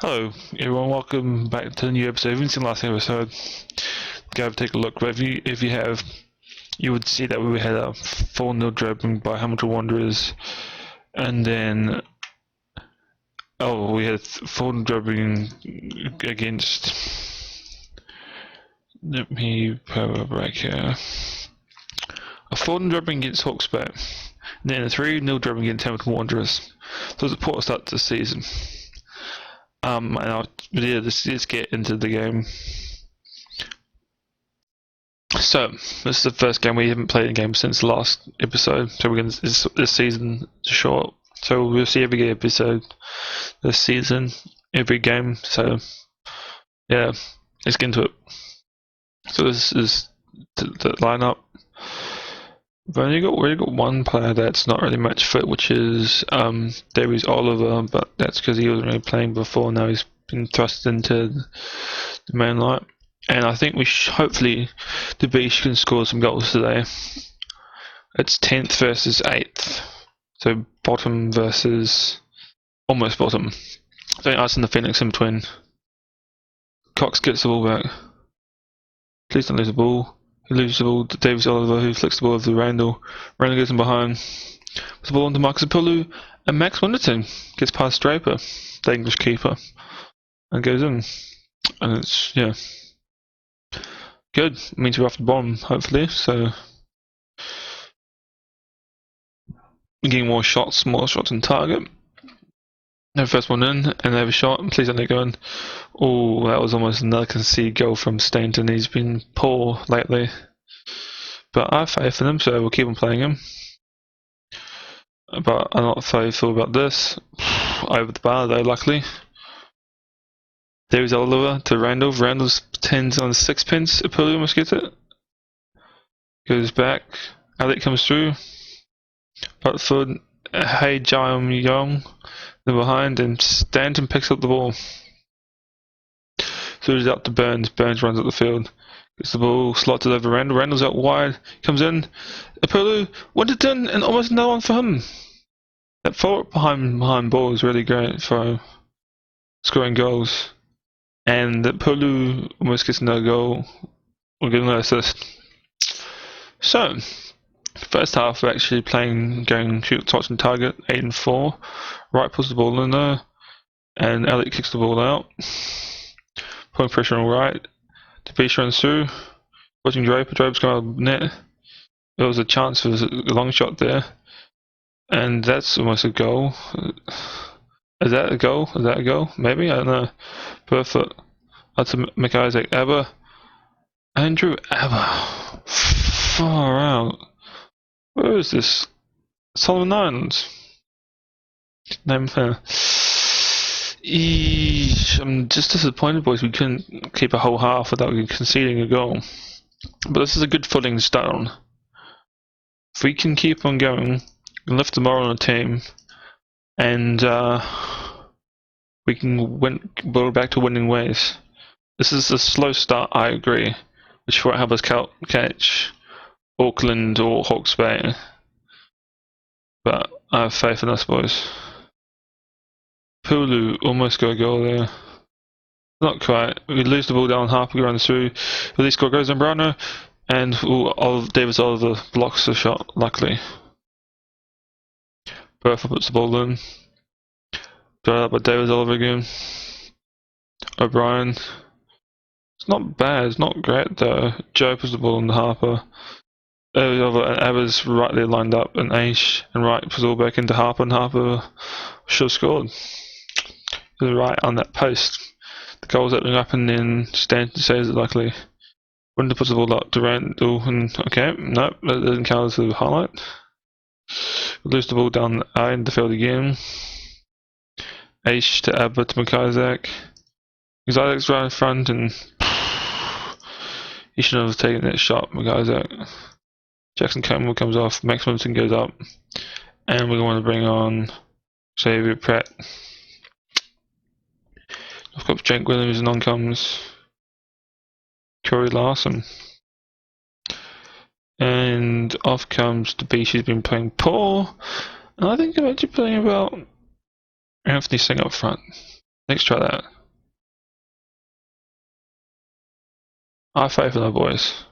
Hello, everyone. Welcome back to the new episode. If you haven't seen the last episode, go have a take a look. But if you have, you would see that we had a 4-0 drubbing by Hamilton Wanderers, and then we had 4-0 drubbing against. Let me put it back here. A 4-0 drubbing against Hawke's Bay, and then a 3-0 drubbing against Hamilton Wanderers. So it's a poor start to the season. Let's get into the game. So, this is the first game. We haven't played a game since the last episode, so this season is short. So we'll see every episode this season, every game. So, yeah, let's get into it. So this is the lineup. We've only got one player that's not really much fit, which is Davies Oliver, but that's because he wasn't really playing before. Now he's been thrust into the main line, and I think hopefully the Beach can score some goals today. It's 10th versus 8th, so bottom versus almost bottom. I think us and the Phoenix in between. Cox gets the ball back. Please don't lose the ball. He loses the ball to Davis Oliver, who flicks the ball over to Randall. Randall goes in behind. Puts the ball onto Marcus Apulu, and Max Winterton gets past Draper, the English keeper, and goes in. And it's, yeah, good. It means we're off the bottom, hopefully. So, we're getting more shots on target. No first one in, and they have a shot, and please don't let go in. Oh, that was almost another conceded goal from Stanton. He's been poor lately. But I have faith in him, so we'll keep on playing him. But I'm not faithful about this. Over the bar though, luckily. There's Oliver to Randall. Randall's 10's on 6pence. Apollo almost gets it. Goes back. Alec comes through. Butford. Hey Jam Young. They're behind, and Stanton picks up the ball. So he's out to Burns. Burns runs up the field. Gets the ball slotted over Randall. Randall's out wide. Comes in. Apollo. Winterton, and almost another one for him. That forward behind ball is really great for scoring goals. And Pulu almost gets another goal. We'll get another assist. So, first half we're actually going shoot touch and target, 8 and 4. Wright puts the ball in there, and Elliot kicks the ball out. Putting pressure on Wright. DeBeach runs through. Watching Draper. Draper's going out of the net. There was a chance for a long shot there. And that's almost a goal. Is that a goal? Is that a goal? Maybe? I don't know. Perfect. That's a McIsaac. Abba. Andrew Abba. Far out. Where is this? Solomon Islands. Name fair. I'm just disappointed, boys. We couldn't keep a whole half without conceding a goal. But this is a good footing to start on. If we can keep on going and lift the moral on the team, and we can build back to winning ways. This is a slow start, I agree, which won't help us catch Auckland or Hawke's Bay. But I have faith in us, boys. Pulu almost got a goal there. Not quite. We lose the ball down, Harper runs through. Release score goes Zambrano, and Davis Oliver blocks the shot, luckily. Burford puts the ball in. Got up by Davis Oliver again. O'Brien. It's not bad, it's not great though. Joe puts the ball on the Harper. And Abba's rightly lined up, and Aish and Wright puts the ball back into Harper, and Harper should have scored. He was right on that post. The goal's opening up, and then Stanton saves it luckily. Winter puts the ball up to Randall, and okay, nope, that doesn't count as a highlight. We lose the ball down the end of the field again. Aish to Abba to McIsaac. McIsaac's right in front, and he shouldn't have taken that shot, McIsaac. Jackson Campbell comes off, Max Winston goes up, and we're going to bring on Xavier Pratt. I've got Jake Williams and on comes Corey Larson. And off comes the Beach, who's been playing poor. And I think I'm actually playing about Anthony Singh up front. Let's try that. I have faith in our boys.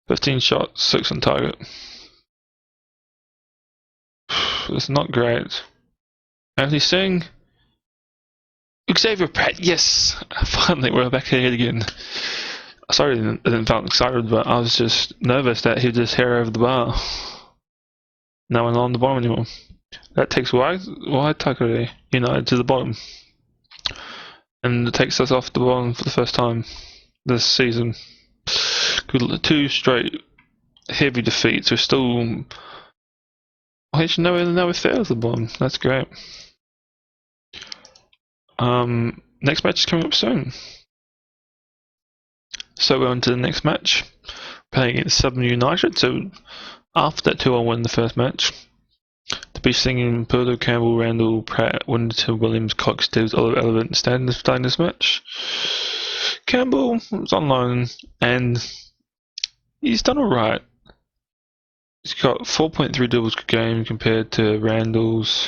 15 shots, 6 on target. It's not great. Anthony Singh. Xavier Pratt, yes! Finally, we're back here again. Sorry I didn't feel excited, but I was just nervous that he'd just hair over the bar. Now we're not on the bottom anymore. That takes wide Takare United to the bottom. And it takes us off the bottom for the first time this season. Good, 2 straight heavy defeats. We're still... actually, no, we're fair at the bottom. That's great. Next match is coming up soon. So we're on to the next match. Playing against Southern United. So after that 2-1 win the first match, the Beach singing Purdo, Campbell, Randall, Pratt, Winterton, Williams, Cox, Dibbs, Oliver, Elevant, starting this match. Campbell was on loan and he's done alright. He's got 4.3 doubles per game compared to Randall's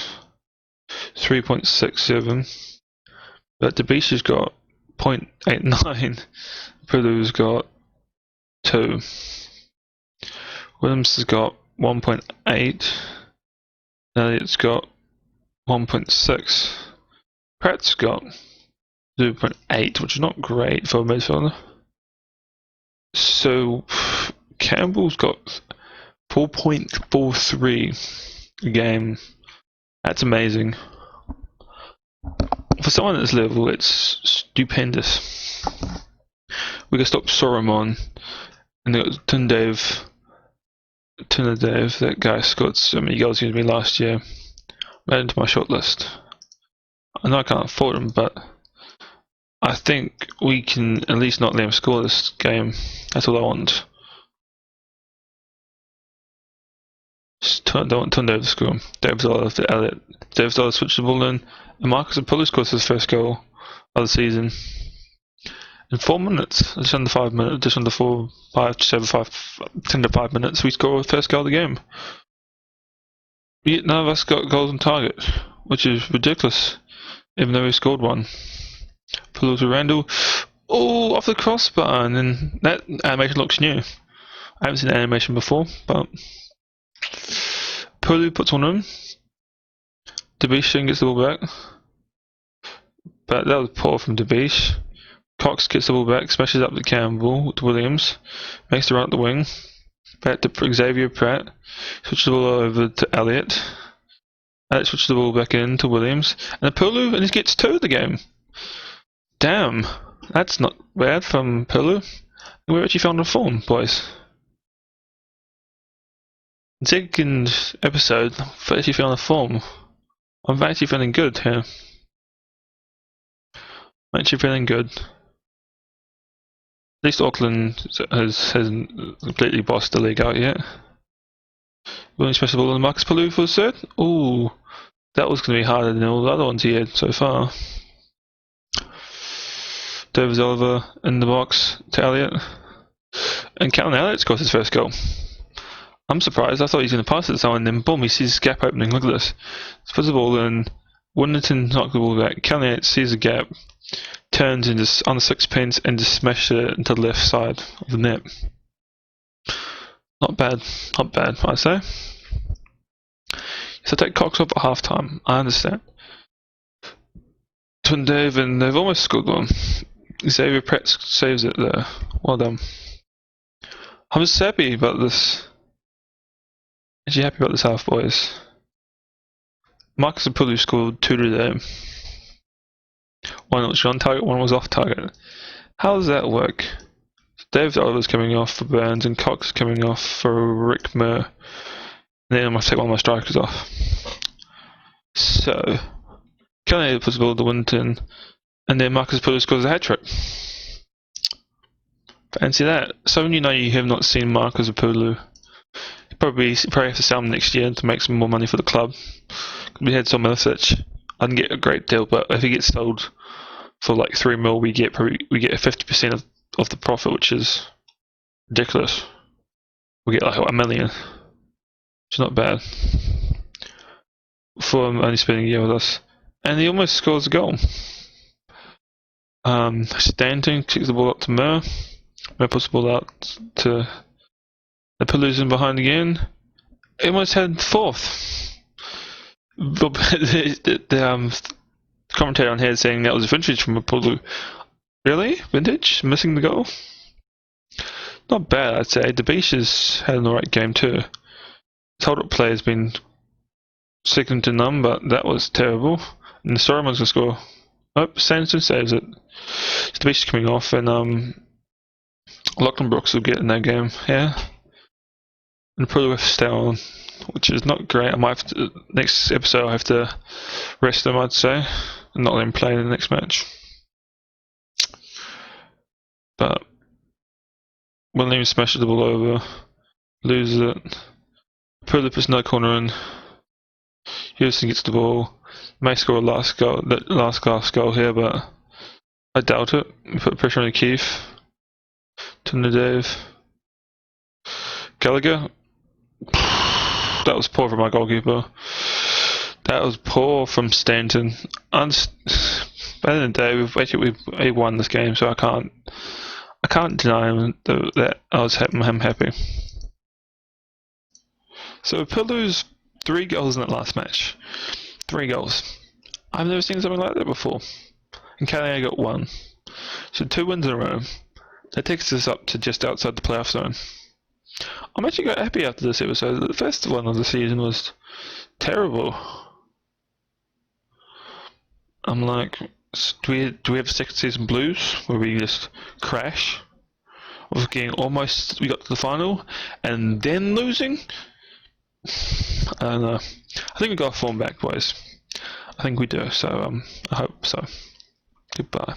3.67. But Debisha's got 0.89. Purdo's got 2. Williams has got 1.8. Elliott's got 1.6. Pratt's got 0.8, which is not great for a midfielder. So Campbell's got 4.43 a game. That's amazing. For someone at this level, it's stupendous. We can stop Soromon, and they got Tundev, that guy scored so many goals against me last year. Made into my shortlist. I know I can't afford him, but I think we can at least not let him score this game. That's all I want. Don't want Tundev to score. David Zola to Elliott. David Zola switched the ball in, and Marcus Apollo scores his first goal of the season. In 4 minutes, just under 5 minutes, just under 4, 5, just over 5, 10 to 5 minutes, we score our first goal of the game. Yet none of us got goals on target, which is ridiculous, even though we scored one. Pull to Randall. Oh, off the crossbar, and then that animation looks new. I haven't seen that animation before, but Pulu puts one in. Debish gets the ball back. But that was poor from Debish. Cox gets the ball back, smashes up to Campbell, to Williams, makes the run up the wing, back to Xavier Pratt, switches the ball over to Elliott. Elliott switches the ball back in to Williams, and Pulu, and he gets 2 of the game. Damn, that's not bad from Pulu. We're actually found a form, boys. Second episode, I've actually found a form. I'm actually feeling good here. I'm actually feeling good. At least Auckland hasn't completely bossed the league out yet. Williams pressed the ball on Marcus Pulu for the third. Ooh, that was going to be harder than all the other ones he had so far. Davis Oliver in the box to Elliott. And Calvin Elliott scores his first goal. I'm surprised. I thought he was going to pass it to someone, and then boom, he sees this gap opening. Look at this. He puts the ball in. Winterton knocks the ball back. Calvin Elliott sees a gap, turns and just on the sixpence and just smashes it into the left side of the net. Not bad, I say. So take Cox off at half time. I understand. Twin Dave, and they've almost scored one. Xavier Pratt saves it there. Well done. I'm just happy about this. Actually happy about this half, boys. Marcus Apollo scored 2 today. One was on target, one was off target. How does that work? David Oliver's coming off for Burns and Cox coming off for Rick Murr. And then I must take one of my strikers off. So, Kelly puts the ball to Winton, and then Marcus Apollo scores a hat-trick. Fancy that. So when you know you have not seen Marcus Apollo, you probably have to sell him next year to make some more money for the club. We had some Milicic. I didn't get a great deal, but if he gets sold for like 3 mil, we get 50% of the profit, which is ridiculous. We get like $1 million, which is not bad for him only spending a year with us. and he almost scores a goal. Stanton kicks the ball up to Mer. Mer puts the ball out to the Pelusian behind again. He almost had fourth. The commentator on here saying that was vintage from Apollo. Really? Vintage? Missing the goal? Not bad, I'd say. The Beach has had an alright game too. His hold-up play has been second to none, but that was terrible. And the Soromon's gonna score. Oh, Sanderson saves it. So the Beach is coming off, and Lachlan Brooks will get in that game. Yeah. And probably with stay on, which is not great. I might have to, next episode I'll have to rest him, I'd say, and not let him play in the next match. But Williams smashes the ball over, loses it. Pulip puts no corner in. Houston gets the ball. May score a last goal here, but I doubt it. Put pressure on Keith. To Nadev. Gallagher. That was poor from my goalkeeper. That was poor from Stanton. At the end of the day, we won this game, so I can't deny him that I was I'm happy. So Pilu's 3 goals in that last match. 3 goals. I've never seen something like that before. And Calais got 1. So 2 wins in a row. That takes us up to just outside the playoff zone. I'm actually quite happy after this episode. The first one of the season was terrible. I'm like, do we have second season blues where we just crash? We got to the final and then losing? I don't know. I think we got our form back, boys. I think we do. So I hope so. Goodbye.